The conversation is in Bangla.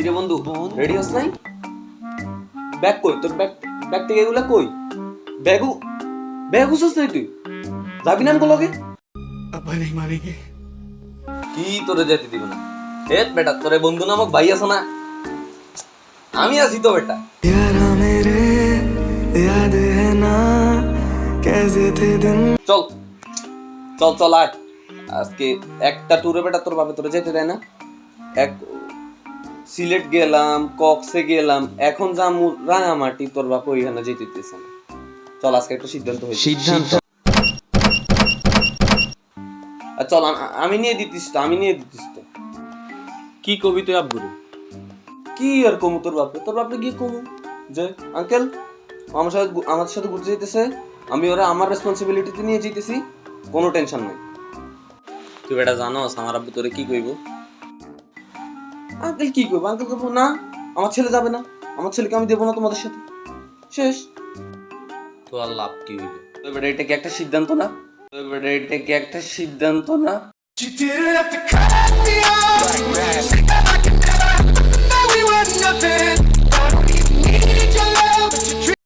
কিরে বন্ধু রেডি হস নাই? ব্যাগ কই তোর? ব্যাগ থেকে এগুলা কই? ব্যাগ উসস নাই তুই? যাবি না লগে? अब्बा नहीं मारेंगे। কি তোরে যেতে দিব না? এত বেটা তোরে বন্ধু নামক ভাই আছে না? আমি আছি তো বেটা। यारा मेरे याद है ना कैसे थे दिन। চল চল চল আয়। আজকে একটা ট্যুরে বেটা তোর বাপে তোরে যেতে দেয় না। এক সিলেট গেলাম, কক্সে গেলাম, এখন যামু রাঙামাটি, তোর বাপ ওইখানে যেতে দিতেছে না। চল আজকে একটা সিদ্ধান্ত হয়েছে। চল আমি নিয়ে দিতিস তো, কি কবি তুই আব্বুরে? কি আর কমু তোর বাপে গিয়ে কমু যে আঙ্কেল আমার সাথে ঘুরতে যেতেছে, আমি ওরা আমার রেসপন্সিবিলিটিতে নিয়ে যেতেছি, কোনো টেনশন নাই। তুই বেটা জানোস আমার আব্বু তোরে কি কইব? আঙ্কেল কি করবো? আঙ্কেল করবো না, আমার ছেলে যাবে না, আমার ছেলেকে আমি দেবো না তোমাদের সাথে, শেষ। তো আর লাভ কি হইল? তো বেটা এটা কি একটা সিদ্ধান্ত না? You didn't have to cut me off.